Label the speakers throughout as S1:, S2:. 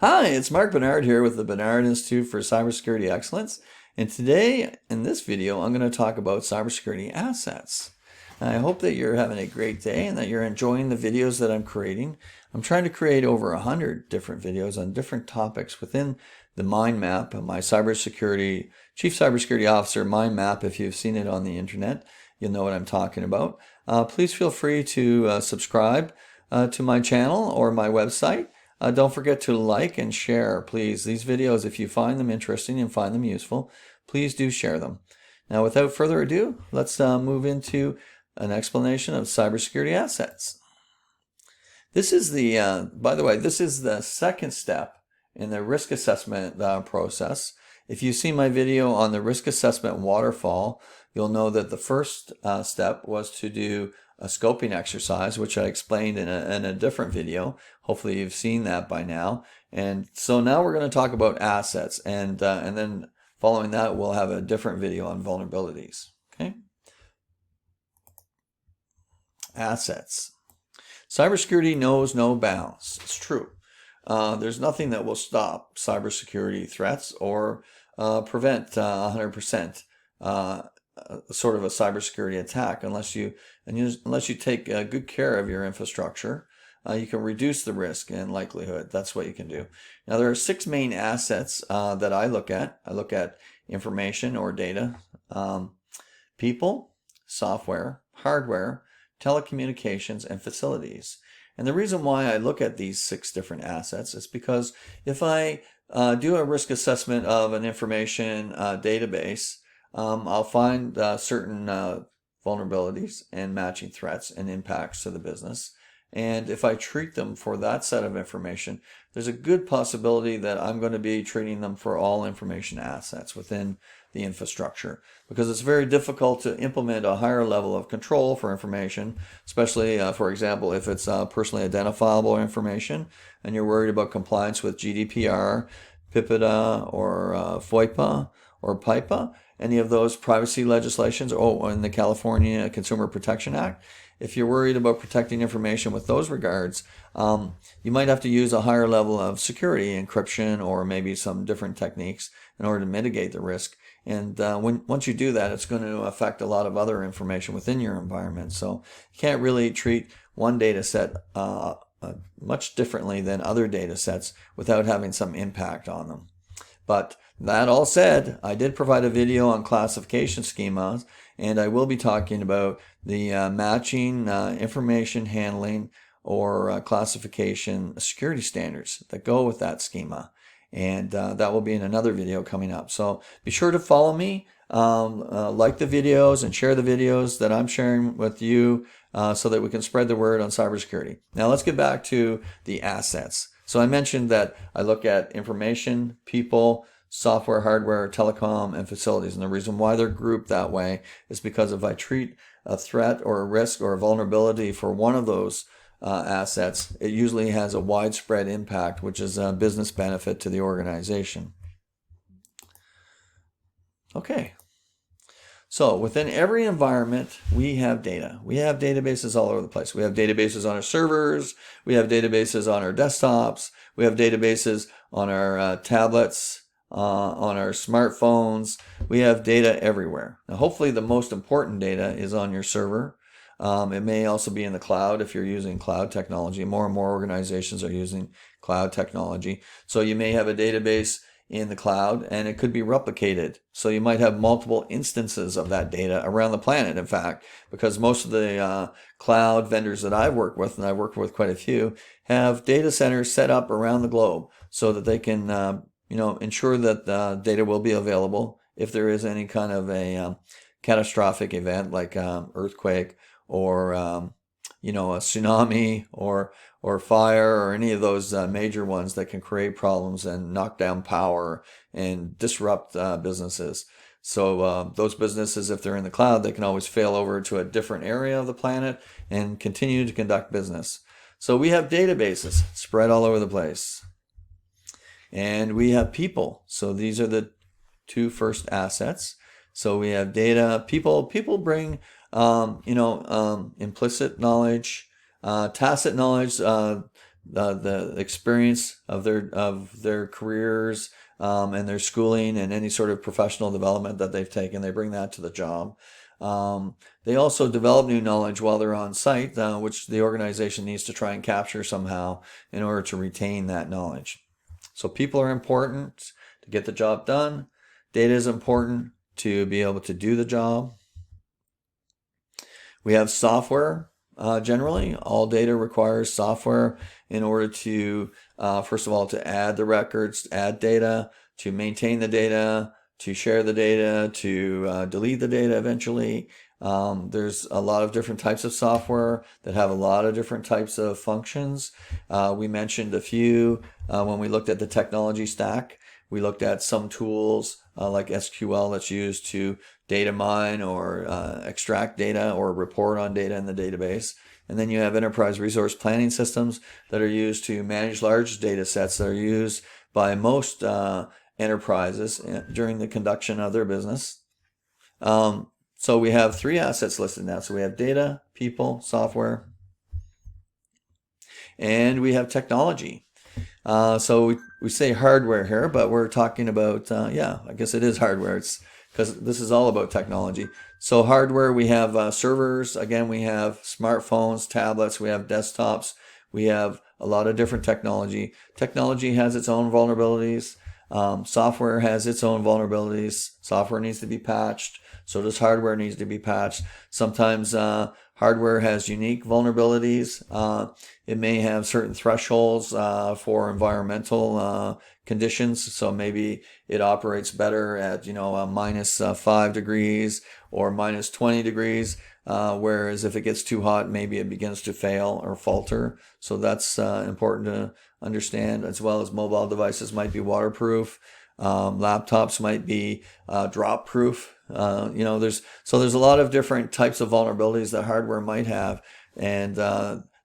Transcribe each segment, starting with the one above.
S1: Hi, it's Mark Bernard here with the Bernard Institute for Cybersecurity Excellence. And today, in this video, I'm going to talk about cybersecurity assets. And I hope that you're having a great day and that you're enjoying the videos that I'm creating. I'm trying to create over 100 different videos on different topics within the mind map, my cybersecurity, Chief Cybersecurity Officer mind map. If you've seen it on the internet, you'll know what I'm talking about. Please feel free to subscribe to my channel or my website. Don't forget to like and share, please. These videos, if you find them interesting and find them useful, please do share them. Now, without further ado, let's move into an explanation of cybersecurity assets. This is by the way, this is the second step in the risk assessment process. If you see my video on the risk assessment waterfall, you'll know that the first step was to do a scoping exercise, which I explained in a different video. Hopefully you've seen that by now. And so now we're going to talk about assets, and then following that we'll have a different video on vulnerabilities. Okay? Assets. Cybersecurity knows no bounds. It's true. There's nothing that will stop cybersecurity threats or prevent 100% sort of a cybersecurity attack unless you take good care of your infrastructure. You can reduce the risk and likelihood. That's what you can do. Now, there are 6 main assets that I look at. I look at information or data, people, software, hardware, telecommunications, and facilities. And the reason why I look at these 6 different assets is because if I do a risk assessment of an information database, I'll find certain vulnerabilities and matching threats and impacts to the business. And if I treat them for that set of information, there's a good possibility that I'm going to be treating them for all information assets within the infrastructure, because it's very difficult to implement a higher level of control for information, especially, for example, if it's personally identifiable information and you're worried about compliance with GDPR, PIPEDA, or FOIPA, or PIPA, any of those privacy legislations, and the California Consumer Protection Act. If you're worried about protecting information with those regards, you might have to use a higher level of security, encryption, or maybe some different techniques in order to mitigate the risk. And once you do that, it's going to affect a lot of other information within your environment. So you can't really treat one data set much differently than other data sets without having some impact on them. But that all said, I did provide a video on classification schemas, and I will be talking about the matching information handling or classification security standards that go with that schema. And that will be in another video coming up. So be sure to follow me, like the videos, and share the videos that I'm sharing with you so that we can spread the word on cybersecurity. Now let's get back to the assets. So I mentioned that I look at information, people, software, hardware, telecom, and facilities. And the reason why they're grouped that way is because if I treat a threat or a risk or a vulnerability for one of those assets, it usually has a widespread impact, which is a business benefit to the organization. Okay. So within every environment, we have data. We have databases all over the place. We have databases on our servers. We have databases on our desktops. We have databases on our tablets, on our smartphones. We have data everywhere. Now, hopefully the most important data is on your server. It may also be in the cloud if you're using cloud technology. More and more organizations are using cloud technology. So you may have a database in the cloud and it could be replicated. So you might have multiple instances of that data around the planet, in fact, because most of the cloud vendors that I've worked with, and I've worked with quite a few, have data centers set up around the globe so that they can ensure that the data will be available if there is any kind of a catastrophic event like earthquake or a tsunami or fire or any of those major ones that can create problems and knock down power and disrupt businesses. So those businesses, if they're in the cloud, they can always fail over to a different area of the planet and continue to conduct business. So we have databases spread all over the place. And we have people. So these are the 2 first assets. So we have data. People bring implicit knowledge, tacit knowledge. the experience of their careers, and their schooling and any sort of professional development that they've taken. They bring that to the job. They also develop new knowledge while they're on site, which the organization needs to try and capture somehow in order to retain that knowledge. So people are important to get the job done. Data is important to be able to do the job. We have software. Generally, all data requires software in order to, first of all, to add the records, add data, to maintain the data, to share the data, to delete the data eventually. There's a lot of different types of software that have a lot of different types of functions. We mentioned a few when we looked at the technology stack. We looked at some tools like SQL that's used to data mine or extract data or report on data in the database. And then you have enterprise resource planning systems that are used to manage large data sets that are used by most enterprises during the conduction of their business. So we have 3 assets listed now. So we have data, people, software, and we have technology. So we say hardware here, but we're talking about, yeah, I guess it is hardware. It's because this is all about technology. So hardware, we have servers. Again, we have smartphones, tablets, we have desktops. We have a lot of different technology. Technology has its own vulnerabilities. Software has its own vulnerabilities. Software needs to be patched. So does hardware needs to be patched. Sometimes hardware has unique vulnerabilities. It may have certain thresholds for environmental conditions. So maybe it operates better at minus 5 degrees or minus 20 degrees. Whereas if it gets too hot, maybe it begins to fail or falter. So that's important to understand, as well as mobile devices might be waterproof. Laptops might be drop proof. There's a lot of different types of vulnerabilities that hardware might have, and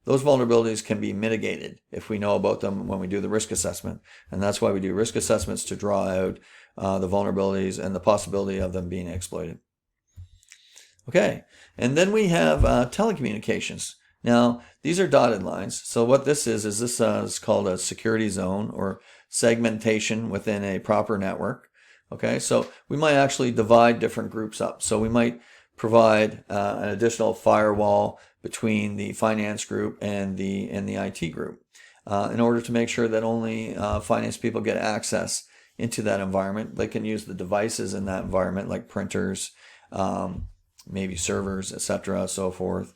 S1: those vulnerabilities can be mitigated if we know about them when we do the risk assessment. And that's why we do risk assessments, to draw out the vulnerabilities and the possibility of them being exploited. Okay, and then we have telecommunications. Now, these are dotted lines. So what this is called a security zone or segmentation within a proper network. Okay, so we might actually divide different groups up. So we might provide an additional firewall between the finance group and the IT group in order to make sure that only finance people get access into that environment. They can use the devices in that environment, like printers, maybe servers, etc., so forth.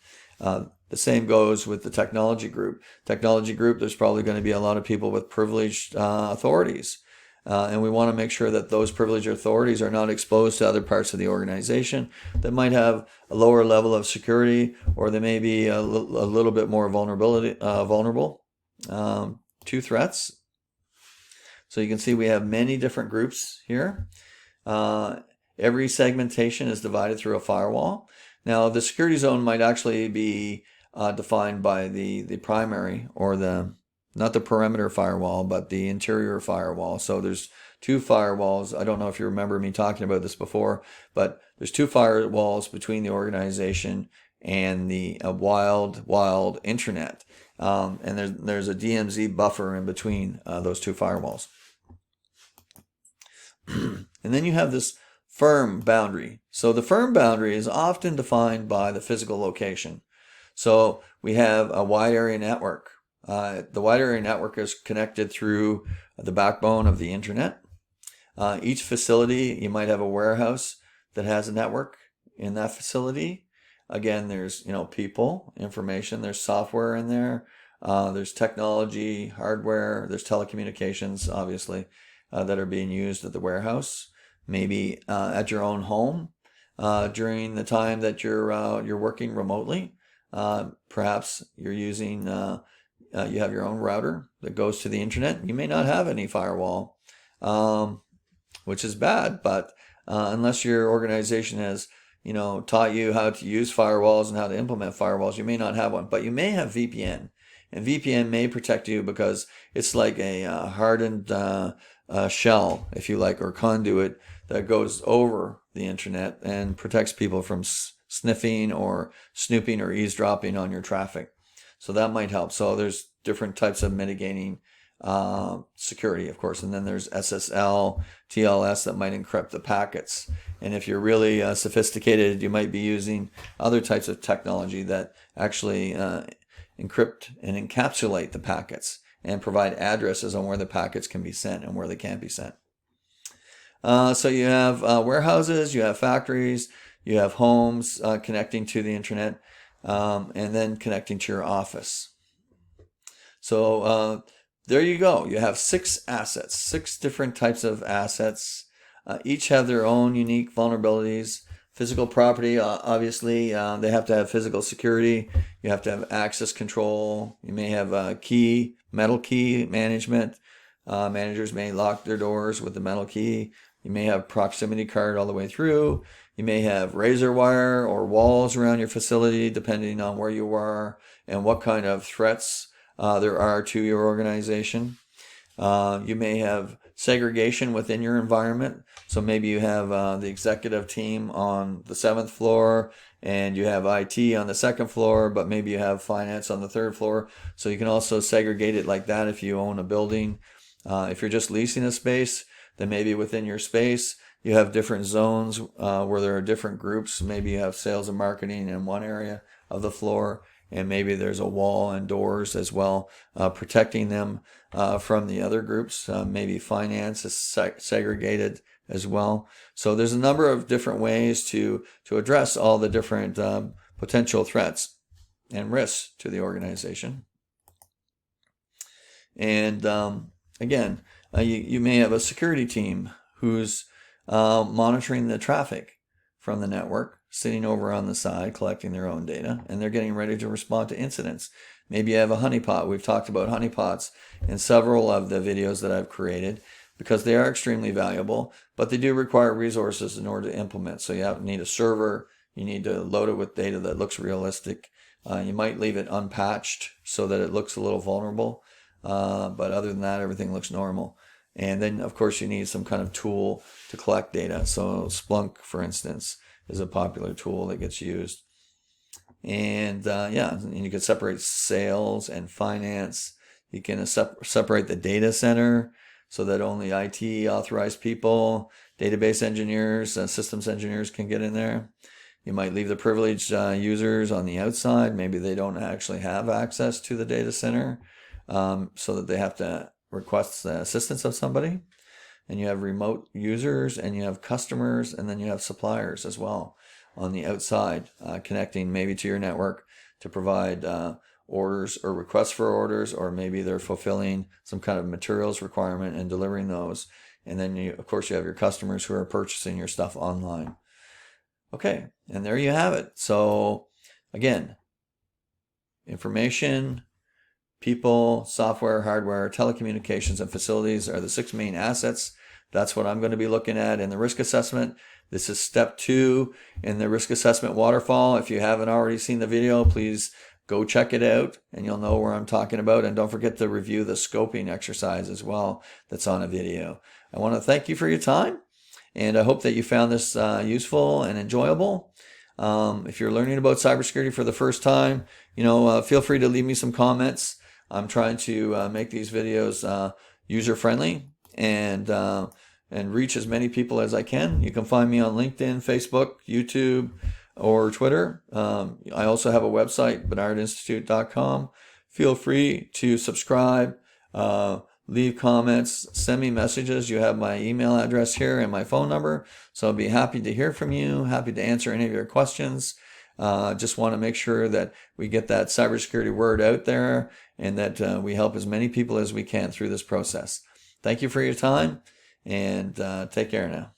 S1: The same goes with the technology group. Technology group, there's probably going to be a lot of people with privileged authorities. And we want to make sure that those privileged authorities are not exposed to other parts of the organization that might have a lower level of security, or they may be a little bit more vulnerable to threats. So you can see we have many different groups here. Every segmentation is divided through a firewall. Now, the security zone might actually be defined by the primary, or not the perimeter firewall, but the interior firewall. So there's 2 firewalls. I don't know if you remember me talking about this before, but there's 2 firewalls between the organization and the wild internet. And there's a DMZ buffer in between those 2 firewalls. And then you have this firm boundary. So the firm boundary is often defined by the physical location. So we have a wide area network. The wide area network is connected through the backbone of the internet. Each facility, you might have a warehouse that has a network in that facility. Again, there's people, information, there's software in there, there's technology, hardware, there's telecommunications, obviously, that are being used at the warehouse. Maybe at your own home during the time that you're working remotely. Perhaps you're using you have your own router that goes to the internet. You may not have any firewall, which is bad, but unless your organization has taught you how to use firewalls and how to implement firewalls, you may not have one. But you may have VPN, and VPN may protect you because it's like a hardened shell, if you like, or conduit that goes over the internet and protects people from sniffing or snooping or eavesdropping on your traffic. So that might help. So there's different types of mitigating security, of course. And then there's SSL, TLS that might encrypt the packets. And if you're really sophisticated, you might be using other types of technology that actually encrypt and encapsulate the packets and provide addresses on where the packets can be sent and where they can't be sent. So you have warehouses, you have factories, you have homes connecting to the internet, and then connecting to your office. So there you go. You have 6 assets, 6 different types of assets. Each have their own unique vulnerabilities. Physical property, obviously, they have to have physical security. You have to have access control. You may have metal key management. Managers may lock their doors with the metal key. You may have proximity card all the way through. You may have razor wire or walls around your facility, depending on where you are and what kind of threats there are to your organization. You may have segregation within your environment. So maybe you have the executive team on the 7th floor and you have IT on the 2nd floor, but maybe you have finance on the 3rd floor. So you can also segregate it like that if you own a building. If you're just leasing a space, then maybe within your space you have different zones where there are different groups. Maybe you have sales and marketing in one area of the floor, and maybe there's a wall and doors as well, protecting them from the other groups. Maybe finance is segregated as well. So there's a number of different ways to address all the different potential threats and risks to the organization. And again, you may have a security team who's monitoring the traffic from the network, sitting over on the side, collecting their own data, and they're getting ready to respond to incidents. Maybe you have a honeypot. We've talked about honeypots in several of the videos that I've created because they are extremely valuable, but they do require resources in order to implement. So you need a server. You need to load it with data that looks realistic. You might leave it unpatched so that it looks a little vulnerable, but other than that, everything looks normal. And then, of course, you need some kind of tool to collect data. So Splunk, for instance, is a popular tool that gets used. And and you can separate sales and finance. You can separate the data center so that only IT authorized people, database engineers, systems engineers can get in there. You might leave the privileged users on the outside. Maybe they don't actually have access to the data center, so that they have to request the assistance of somebody. And you have remote users, and you have customers, and then you have suppliers as well on the outside, connecting maybe to your network to provide orders or requests for orders, or maybe they're fulfilling some kind of materials requirement and delivering those. And then, of course, you have your customers who are purchasing your stuff online. Okay, and there you have it. So, again, information, people, software, hardware, telecommunications, and facilities are the 6 main assets. That's what I'm going to be looking at in the risk assessment. This is step 2 in the risk assessment waterfall. If you haven't already seen the video, please go check it out and you'll know where I'm talking about. And don't forget to review the scoping exercise as well that's on a video. I want to thank you for your time, and I hope that you found this useful and enjoyable. If you're learning about cybersecurity for the first time, feel free to leave me some comments. I'm trying to make these videos user-friendly and reach as many people as I can. You can find me on LinkedIn, Facebook, YouTube, or Twitter. I also have a website, bernardinstitute.com. Feel free to subscribe, leave comments, send me messages. You have my email address here and my phone number, so I'll be happy to hear from you, happy to answer any of your questions. Just want to make sure that we get that cybersecurity word out there and that we help as many people as we can through this process. Thank you for your time, and take care now.